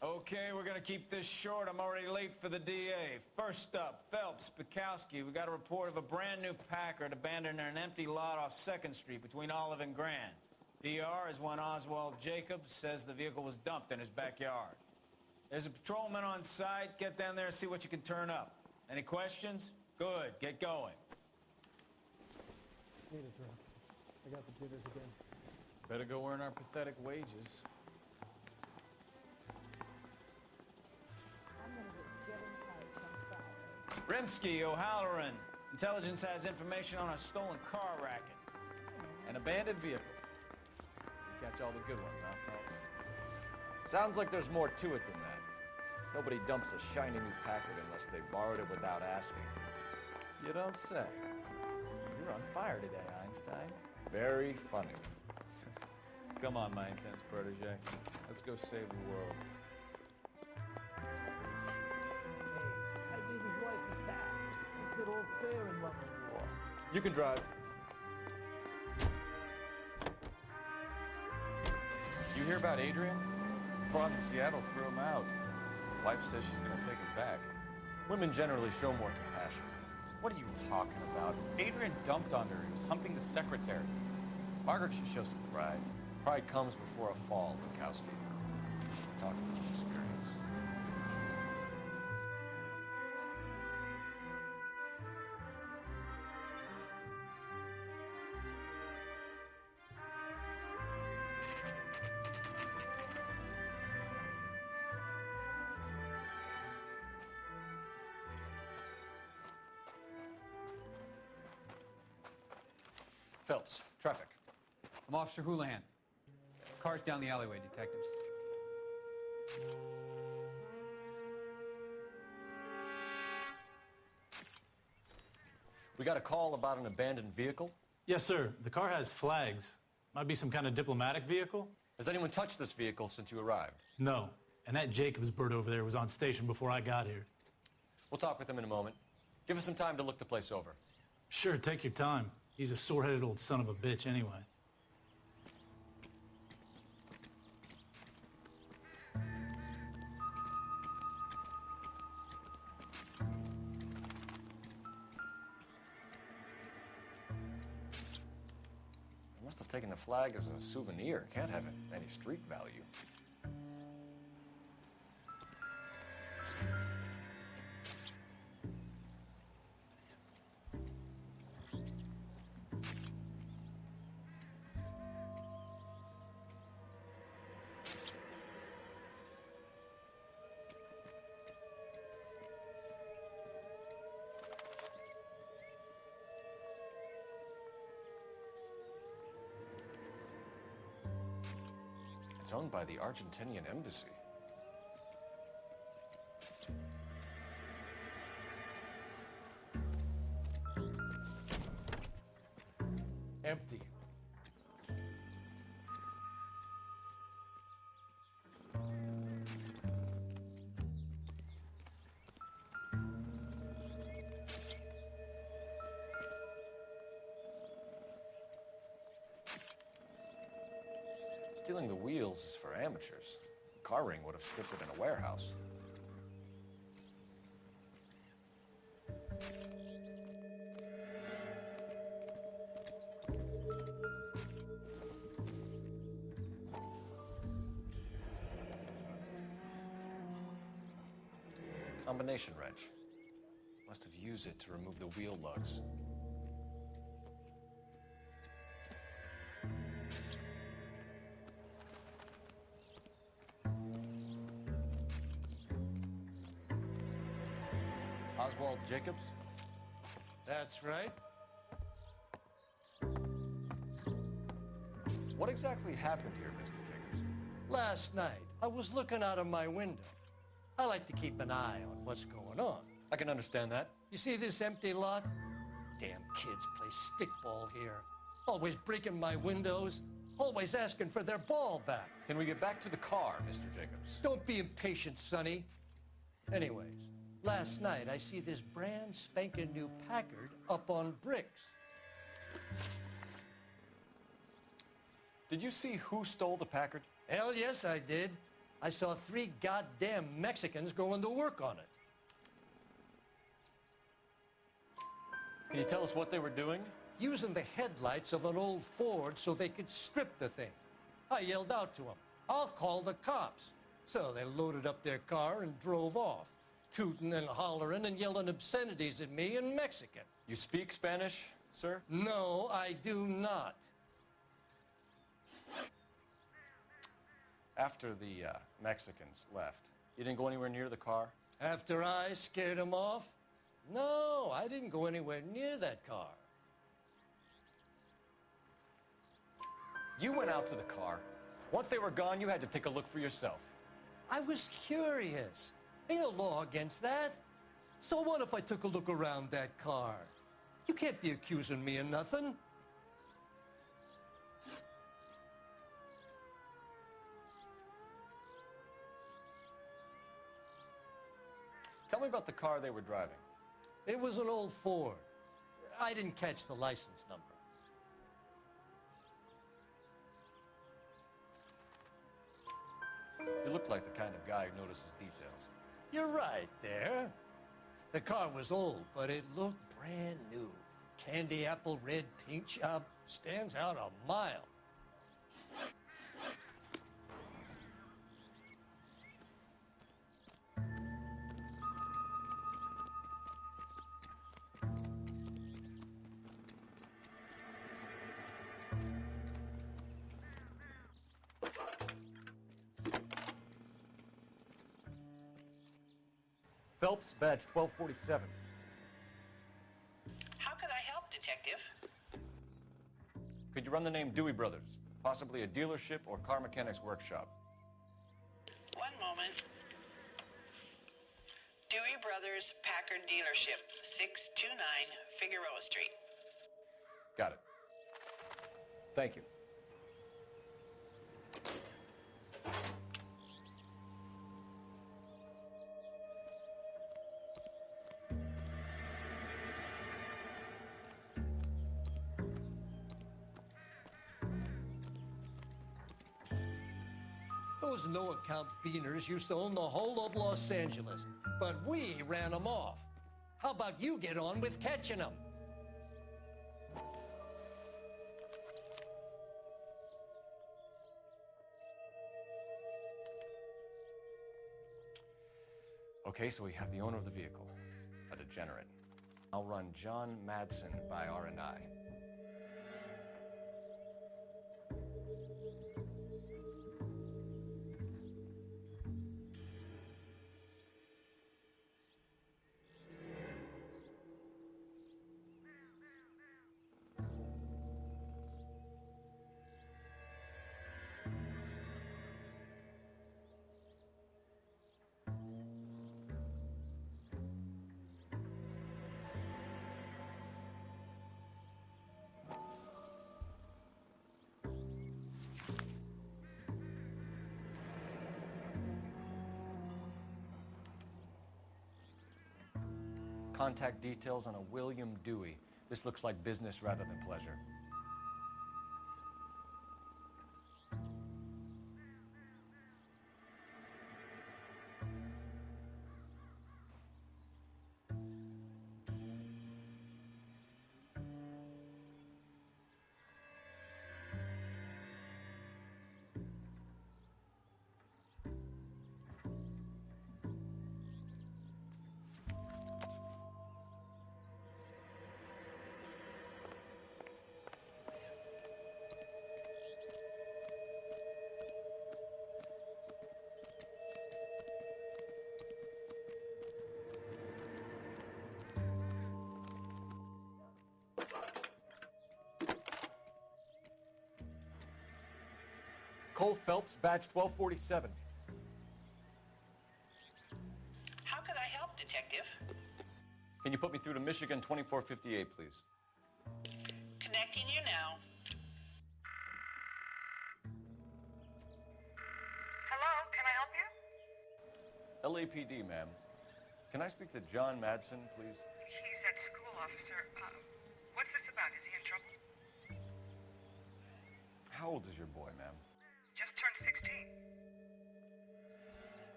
Okay, we're gonna keep this short. I'm already late for the DA. First up, Phelps, Bukowski. We got a report of a brand new Packard abandoned in an empty lot off 2nd Street between Olive and Grand. DR is one Oswald Jacobs, says the vehicle was dumped in his backyard. There's a patrolman on site. Get down there and see what you can turn up. Any questions? Good, get going. Need a drink. I got the jitters again. Better go earn our pathetic wages. Rimsky, O'Halloran. Intelligence has information on a stolen car racket. An abandoned vehicle. You catch all the good ones, huh, Phelps? Sounds like there's more to it than that. Nobody dumps a shiny new Packard unless they borrowed it without asking. You don't say. You're on fire today, Einstein. Very funny. Come on, my intense protege. Let's go save the world. I gave his wife a cat. He said all fair in love and war. You can drive. You hear about Adrian? Bob in Seattle threw him out. Wife says she's gonna take him back. Women generally show more compassion. What are you talking about? Adrian dumped on her. He was humping the secretary. Margaret should show some pride. Pride comes before a fall, Bukowski. Talking from experience. Phelps, traffic. I'm Officer Houlihan. Car's down the alleyway, detectives. We got a call about an abandoned vehicle. Yes, sir. The car has flags. Might be some kind of diplomatic vehicle? Has anyone touched this vehicle since you arrived? No. And that Jacobs bird over there was on station before I got here. We'll talk with him in a moment. Give us some time to look the place over. Sure, take your time. He's a sore-headed old son of a bitch anyway. They must have taken the flag as a souvenir. Can't have any street value. It's owned by the Argentinian embassy. Empty. Stealing the wheels is for amateurs. Car ring would have stripped it in a warehouse. Combination wrench. Must have used it to remove the wheel lugs. Oswald Jacobs? That's right. What exactly happened here, Mr. Jacobs? Last night, I was looking out of my window. I like to keep an eye on what's going on. I can understand that. You see this empty lot? Damn kids play stickball here. Always breaking my windows, always asking for their ball back. Can we get back to the car, Mr. Jacobs? Don't be impatient, Sonny. Anyways, last night I see this brand spanking new Packard up on bricks. Did you see who stole the Packard? Hell yes, I did. I saw 3 goddamn Mexicans going to work on it. Can you tell us what they were doing? Using the headlights of an old Ford so they could strip the thing. I yelled out to them, "I'll call the cops." So they loaded up their car and drove off, tooting and hollering and yelling obscenities at me in Mexican. You speak Spanish, sir? No, I do not. After the Mexicans left, you didn't go anywhere near the car? After I scared them off? No, I didn't go anywhere near that car. You went out to the car. Once they were gone, you had to take a look for yourself. I was curious. Ain't no law against that. So what if I took a look around that car? You can't be accusing me of nothing. Tell me about the car they were driving. It was an old Ford. I didn't catch the license number. You look like the kind of guy who notices details. You're right there. The car was old, but it looked brand new. Candy apple red paint job stands out a mile. Phelps, badge 1247. How could I help, Detective? Could you run the name Dewey Brothers? Possibly a dealership or car mechanics workshop. One moment. Dewey Brothers Packard Dealership, 629 Figueroa Street. Got it. Thank you. Those no-account beaners used to own the whole of Los Angeles, but we ran them off. How about you get on with catching them? Okay, so we have the owner of the vehicle, a degenerate. I'll run John Madsen by R&I. Contact details on a William Dewey. This looks like business rather than pleasure. Cole Phelps, badge 1247. How could I help, Detective? Can you put me through to Michigan 2458, please? Connecting you now. Hello, can I help you? LAPD, ma'am. Can I speak to John Madsen, please? He's at school, officer. What's this about? Is he in trouble? How old is your boy, ma'am? Just turned 16.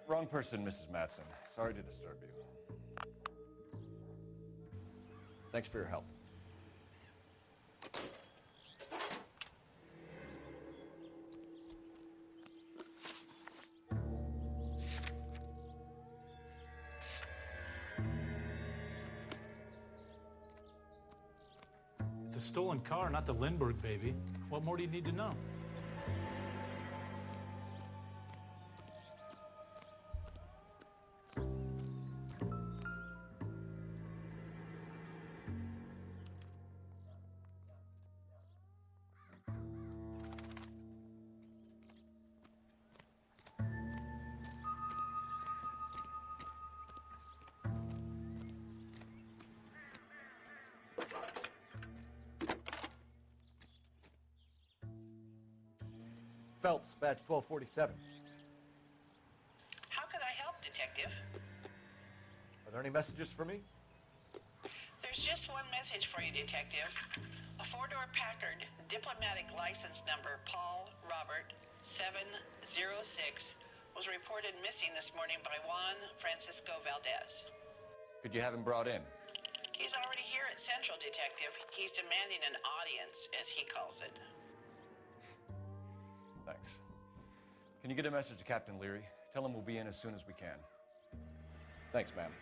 Wrong person, Mrs. Matson. Sorry to disturb you. Thanks for your help. It's a stolen car, not the Lindbergh baby. What more do you need to know? Phelps, badge 1247. How could I help, Detective? Are there any messages for me? There's just one message for you, Detective. A four-door Packard, diplomatic license number Paul Robert 706, was reported missing this morning by Juan Francisco Valdez. Could you have him brought in? He's already here at Central, Detective. He's demanding an audience, as he calls it. Thanks. Can you get a message to Captain Leary? Tell him we'll be in as soon as we can. Thanks, ma'am.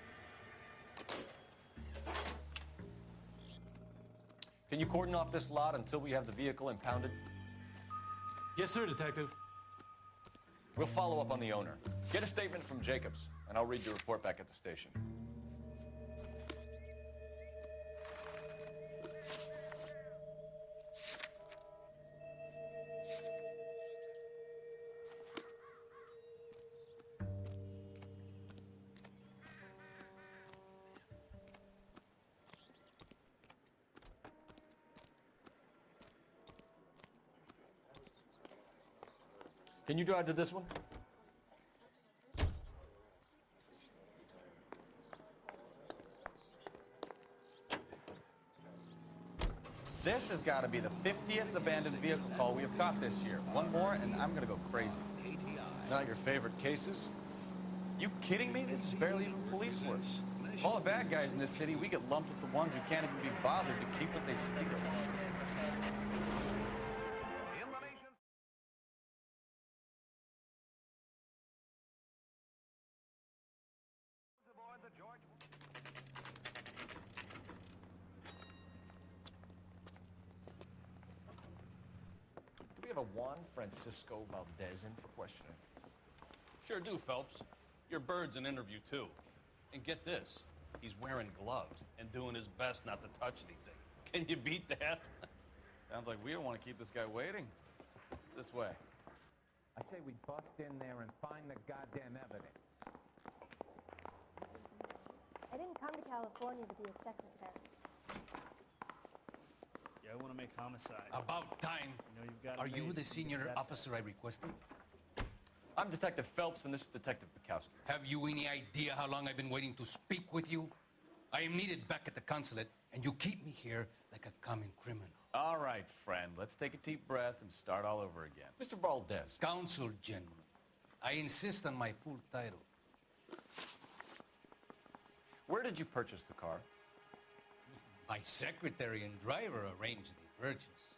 Can you cordon off this lot until we have the vehicle impounded? Yes, sir, Detective. We'll follow up on the owner. Get a statement from Jacobs, and I'll read your report back at the station. Can you drive to this one? This has got to be the 50th abandoned vehicle call we have caught this year. One more, and I'm going to go crazy. Not your favorite cases? You kidding me? This is barely even police work. Of all the bad guys in this city, we get lumped with the ones who can't even be bothered to keep what they steal. Do we have a Juan Francisco Valdez in for questioning? Sure do, Phelps. Your bird's an interview, too. And get this, he's wearing gloves and doing his best not to touch anything. Can you beat that? Sounds like we don't want to keep this guy waiting. It's this way. I say we bust in there and find the goddamn evidence. I didn't come to California to be a secretary. Yeah, I want to make homicide. About time. You know, you've got Are you the senior officer I requested? I'm Detective Phelps, and this is Detective Bukowski. Have you any idea how long I've been waiting to speak with you? I am needed back at the consulate, and you keep me here like a common criminal. All right, friend. Let's take a deep breath and start all over again. Mr. Valdez. Consul General. I insist on my full title. Where did you purchase the car? My secretary and driver arranged the purchase.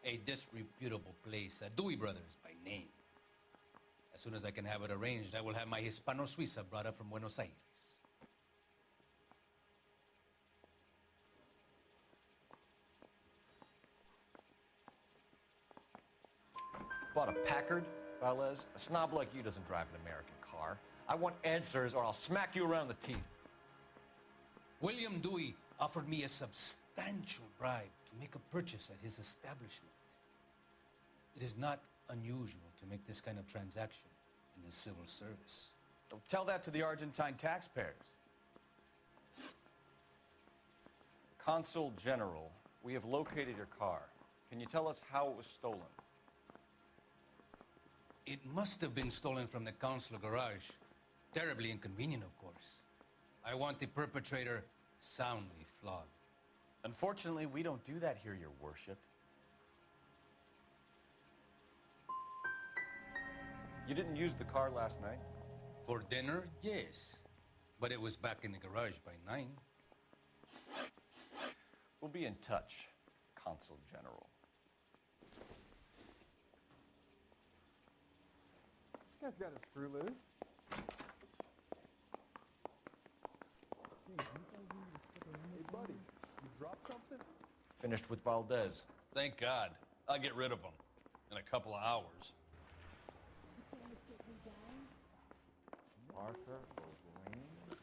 A disreputable place, Dewey Brothers by name. As soon as I can have it arranged, I will have my Hispano Suiza brought up from Buenos Aires. Bought a Packard, Valdez? A snob like you doesn't drive an American car. I want answers or I'll smack you around the teeth. William Dewey offered me a substantial bribe to make a purchase at his establishment. It is not unusual to make this kind of transaction in the civil service. Tell that to the Argentine taxpayers. Consul General, we have located your car. Can you tell us how it was stolen? It must have been stolen from the consular garage. Terribly inconvenient, of course. I want the perpetrator soundly flogged. Unfortunately, we don't do that here, Your Worship. You didn't use the car last night? For dinner, yes. But it was back in the garage by 9. We'll be in touch, Consul General. This guy's got a screw loose. Hey, buddy, you dropped something? Finished with Valdez. Thank God. I'll get rid of him in a couple of hours. Martha O'Brien? I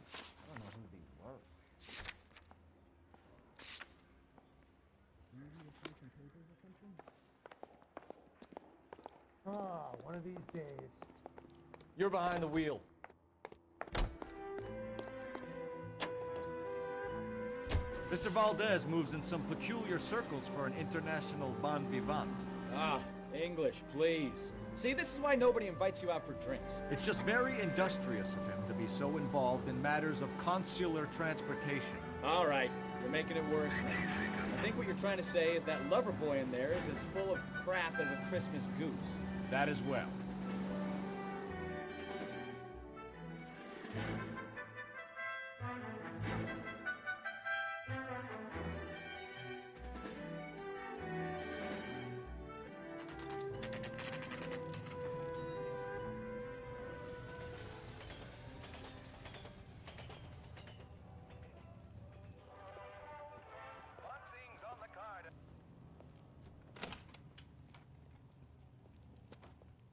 don't know who these were. Ah, one of these days. You're behind the wheel. Mr. Valdez moves in some peculiar circles for an international bon vivant. Ah, English, please. See, this is why nobody invites you out for drinks. It's just very industrious of him to be so involved in matters of consular transportation. All right, you're making it worse now. I think what you're trying to say is that lover boy in there is as full of crap as a Christmas goose. That as well.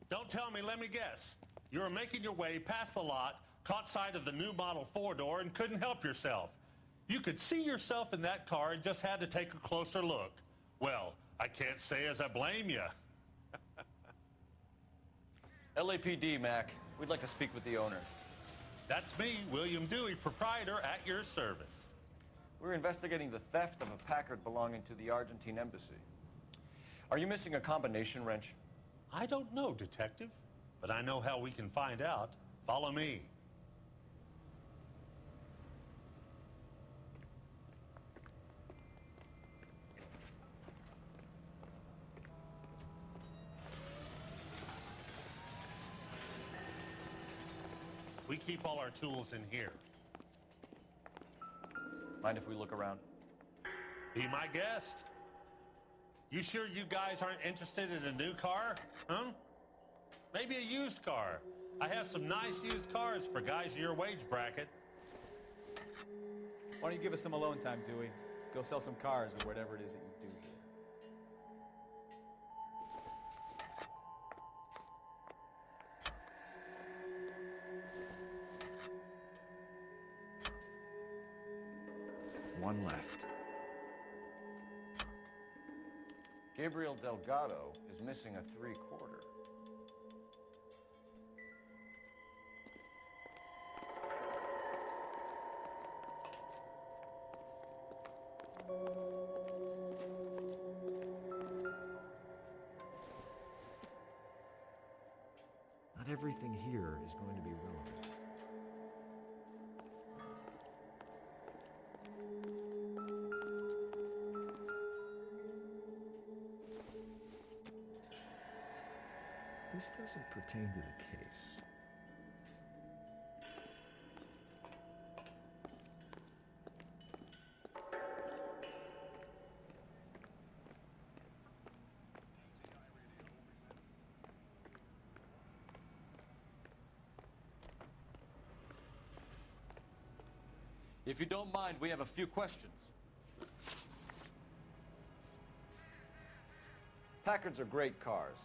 Don't tell me, let me guess. You were making your way past the lot, caught sight of the new model four-door, and couldn't help yourself. You could see yourself in that car and just had to take a closer look. Well, I can't say as I blame you. LAPD, Mac. We'd like to speak with the owner. That's me, William Dewey, proprietor, at your service. We're investigating the theft of a Packard belonging to the Argentine embassy. Are you missing a combination wrench? I don't know, Detective, but I know how we can find out. Follow me. We keep all our tools in here. Mind if we look around? Be my guest. You sure you guys aren't interested in a new car? Huh? Maybe a used car. I have some nice used cars for guys in your wage bracket. Why don't you give us some alone time, Dewey? Go sell some cars or whatever it is that you do here. One left. Gabriel Delgado is missing a 3/4. Not everything here is going to be relevant. This doesn't pertain to the case. If you don't mind, we have a few questions. Packards are great cars,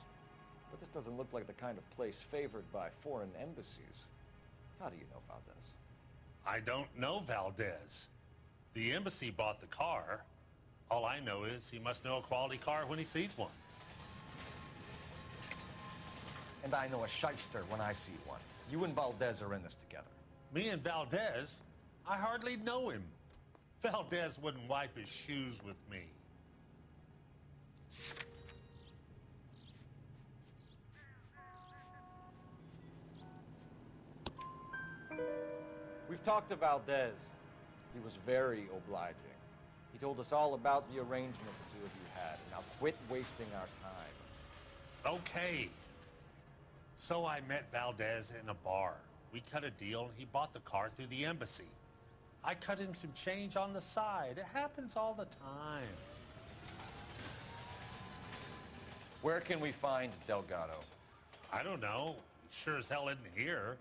but this doesn't look like the kind of place favored by foreign embassies. How do you know Valdez? I don't know Valdez. The embassy bought the car. All I know is he must know a quality car when he sees one. And I know a shyster when I see one. You and Valdez are in this together. Me and Valdez? I hardly know him. Valdez wouldn't wipe his shoes with me. We've talked to Valdez. He was very obliging. He told us all about the arrangement the two of you had, and now quit wasting our time. Okay. So I met Valdez in a bar. We cut a deal and he bought the car through the embassy. I cut him some change on the side. It happens all the time. Where can we find Delgado? I don't know. He sure as hell isn't here.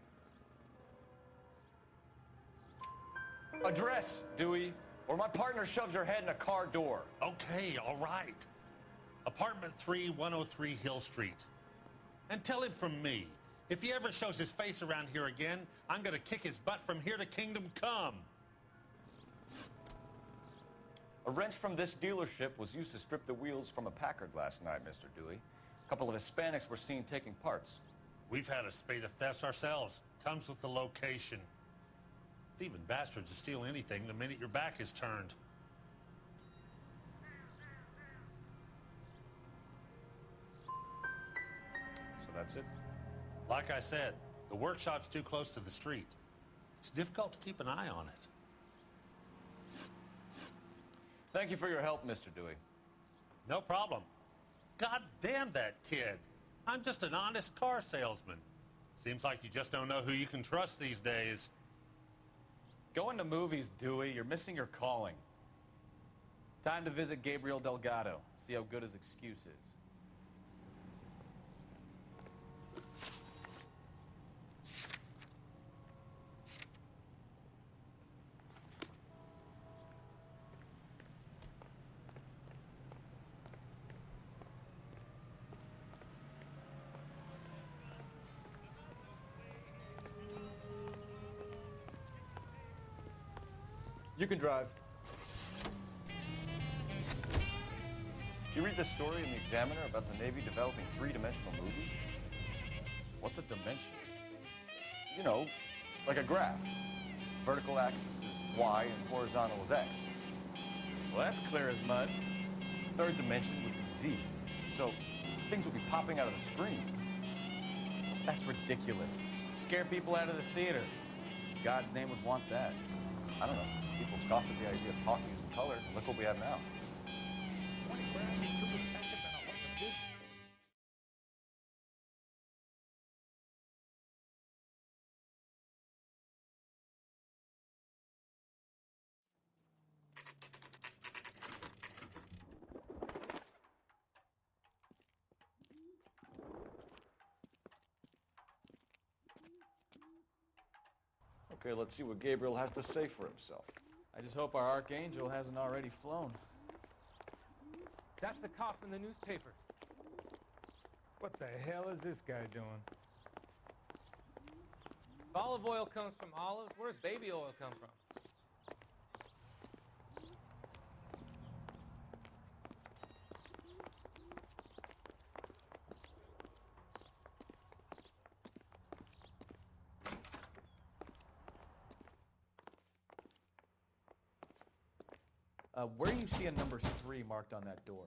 Address, Dewey, or my partner shoves her head in a car door. Okay, all right. Apartment 3, 103 Hill Street. And tell him from me, if he ever shows his face around here again, I'm gonna kick his butt from here to Kingdom Come. A wrench from this dealership was used to strip the wheels from a Packard last night, Mr. Dewey. A couple of Hispanics were seen taking parts. We've had a spate of thefts ourselves. Comes with the location. Thieving bastards will steal anything the minute your back is turned. So that's it? Like I said, the workshop's too close to the street. It's difficult to keep an eye on it. Thank you for your help, Mr. Dewey. No problem. God damn that kid. I'm just an honest car salesman. Seems like you just don't know who you can trust these days. Going to movies, Dewey. You're missing your calling. Time to visit Gabriel Delgado. See how good his excuse is. You can drive. You read this story in the Examiner about the Navy developing three-dimensional movies? What's a dimension? You know, like a graph. Vertical axis is Y and horizontal is X. Well, that's clear as mud. Third dimension would be Z. So things would be popping out of the screen. That's ridiculous. Scare people out of the theater. God's name would want that. I don't know. People scoffed at the idea of talking using color. Look what we have now. Okay, let's see what Gabriel has to say for himself. I just hope our archangel hasn't already flown. That's the cop in the newspaper. What the hell is this guy doing? If olive oil comes from olives, where does baby oil come from? Where do you see a number 3 marked on that door?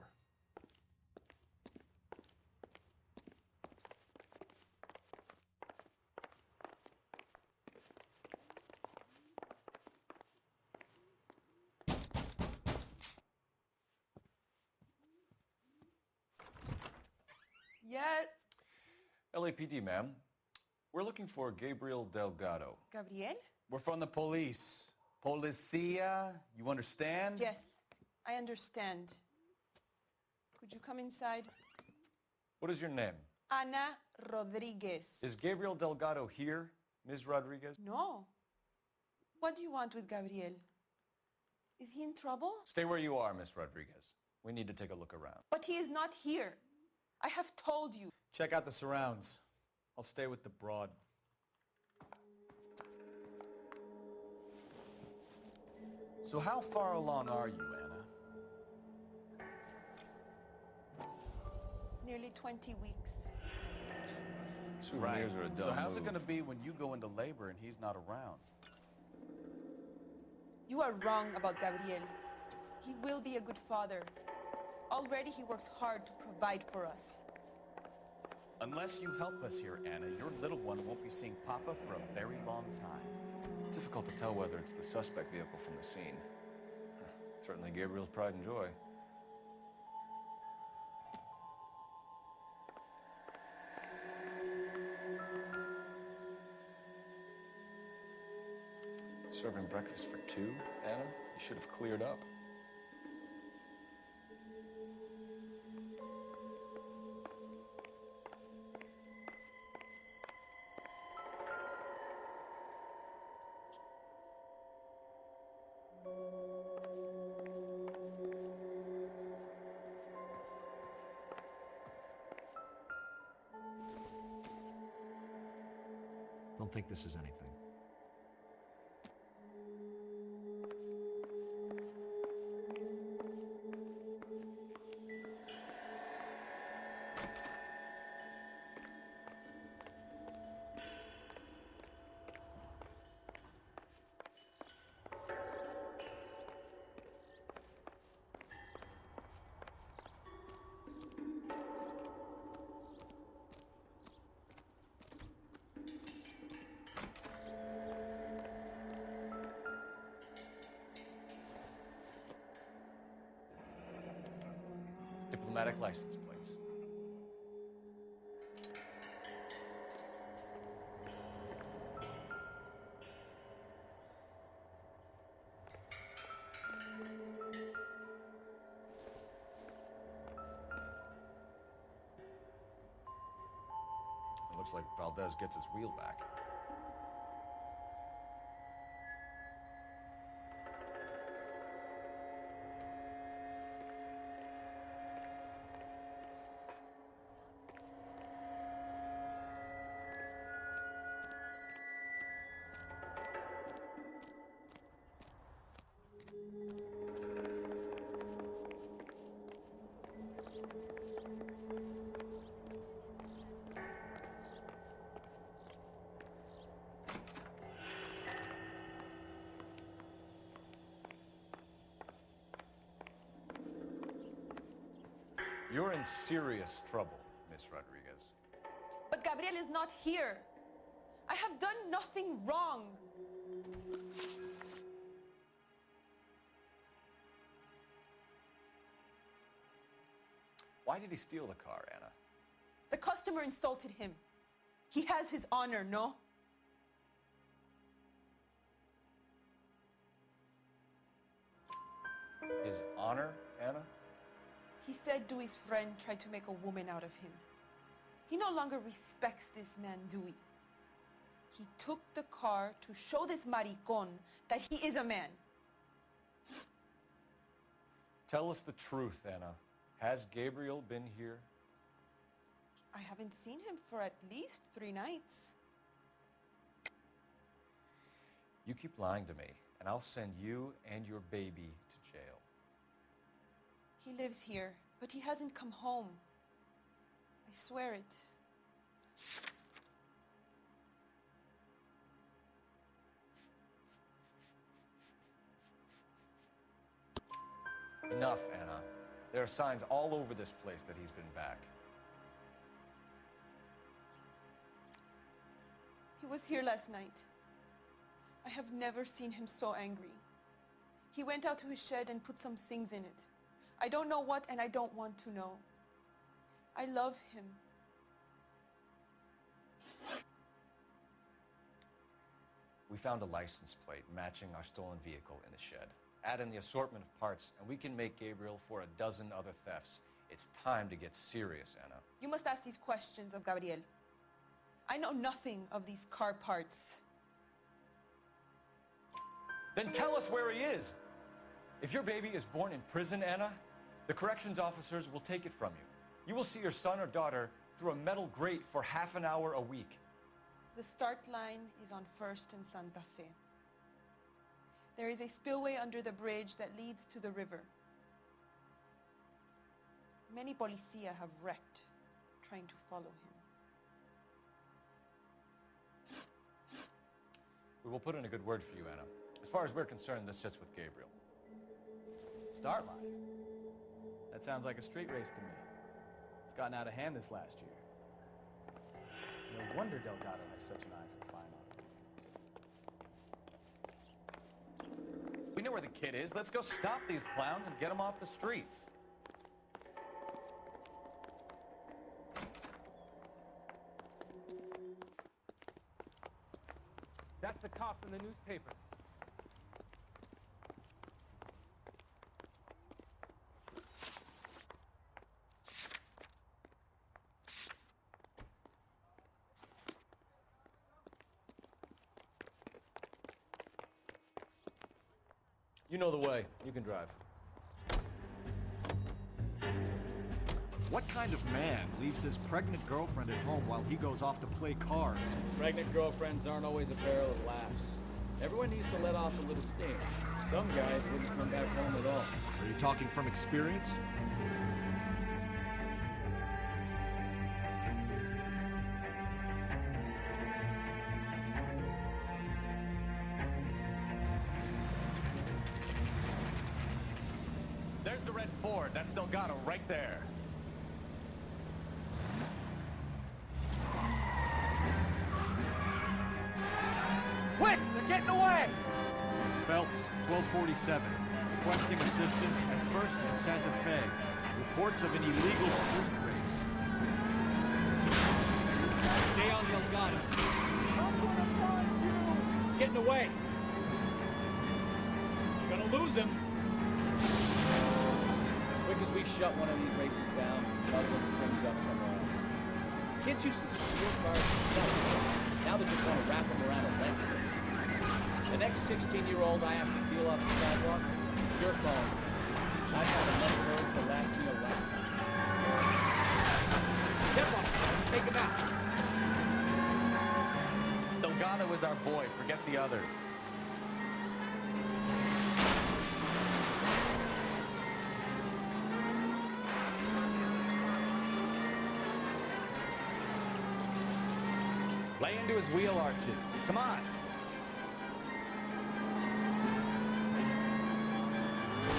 Yeah, LAPD, ma'am. We're looking for Gabriel Delgado. Gabriel? We're from the police. Policia, you understand? Yes, I understand. Could you come inside? What is your name? Ana Rodriguez. Is Gabriel Delgado here, Ms. Rodriguez? No. What do you want with Gabriel? Is he in trouble? Stay where you are, Ms. Rodriguez. We need to take a look around. But he is not here. I have told you. Check out the surrounds. I'll stay with the broad. So how far along are you, Anna? Nearly 20 weeks. Souvenirs are a dumb So how's it move. going to be when you go into labor and he's not around? You are wrong about Gabriel. He will be a good father. Already he works hard to provide for us. Unless you help us here, Anna, your little one won't be seeing Papa for a very long time. Difficult to tell whether it's the suspect vehicle from the scene. Certainly Gabriel's pride and joy. Serving breakfast for two, Anna? You should have cleared up. Don't think this is anything. Diplomatic license plates. It looks like Valdez gets his wheel back. You're in serious trouble, Miss Rodriguez. But Gabriel is not here. I have done nothing wrong. Why did he steal the car, Anna? The customer insulted him. He has his honor, no? His honor, Anna? He said Dewey's friend tried to make a woman out of him. He no longer respects this man, Dewey. He took the car to show this maricon that he is a man. Tell us the truth, Anna. Has Gabriel been here? I haven't seen him for at least 3 nights. You keep lying to me, and I'll send you and your baby to jail. He lives here, but he hasn't come home. I swear it. Enough, Anna. There are signs all over this place that he's been back. He was here last night. I have never seen him so angry. He went out to his shed and put some things in it. I don't know what, and I don't want to know. I love him. We found a license plate matching our stolen vehicle in the shed. Add in the assortment of parts, and we can make Gabriel for a dozen other thefts. It's time to get serious, Anna. You must ask these questions of Gabriel. I know nothing of these car parts. Then tell us where he is. If your baby is born in prison, Anna, the corrections officers will take it from you. You will see your son or daughter through a metal grate for half an hour a week. The start line is on 1st and Santa Fe. There is a spillway under the bridge that leads to the river. Many policia have wrecked trying to follow him. We will put in a good word for you, Anna. As far as we're concerned, this sits with Gabriel. Start line? That sounds like a street race to me. It's gotten out of hand this last year. No wonder Delgado has such an eye for fine automobiles. We know where the kid is. Let's go stop these clowns and get them off the streets. That's the cop from the newspaper. You know the way. You can drive. What kind of man leaves his pregnant girlfriend at home while he goes off to play cards? Pregnant girlfriends aren't always a barrel of laughs. Everyone needs to let off a little steam. Some guys wouldn't come back home at all. Are you talking from experience? There's the red Ford. That's Delgado right there. Quick! They're getting away! Phelps, 1247. Requesting assistance at 1st and Santa Fe. Reports of an illegal street race. Stay on Delgado. I'm gonna find you! He's getting away. You're gonna lose him. Quick as we shut one of these races down, another one springs up somewhere else. Kids used to steal cars and sell them. Now they just want to wrap them around a lens race. The next 16-year-old I have to deal off the sidewalk, your call. I've had enough girls to last me a lifetime. Get one. Take him out. Delgado is our boy. Forget the others. Lay into his wheel arches. Come on.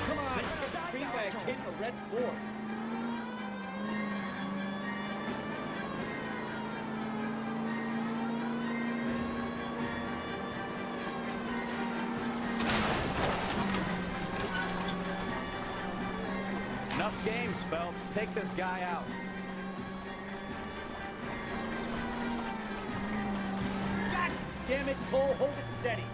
Come on. Get the beanbag hit a red Ford. Enough games, Phelps. Take this guy out. God damn it, Cole. Hold it steady.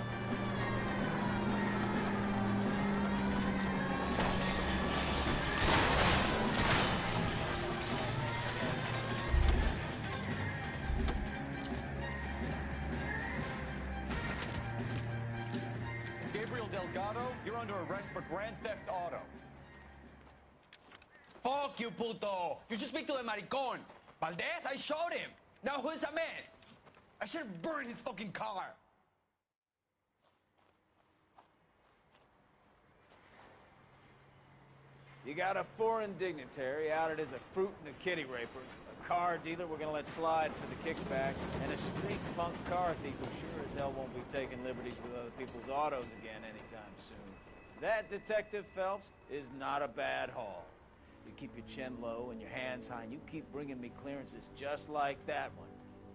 Gabriel Delgado, you're under arrest for grand theft auto. Fuck you, puto! You should speak to the maricon. Valdez, I showed him. Now who's a man? I should have burned his fucking car. You got a foreign dignitary outed as a fruit and a kitty raper, a car dealer we're gonna let slide for the kickbacks, and a street punk car thief who sure as hell won't be taking liberties with other people's autos again anytime soon. That, Detective Phelps, is not a bad haul. You keep your chin low and your hands high, and you keep bringing me clearances just like that one.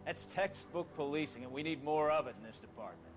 That's textbook policing, and we need more of it in this department.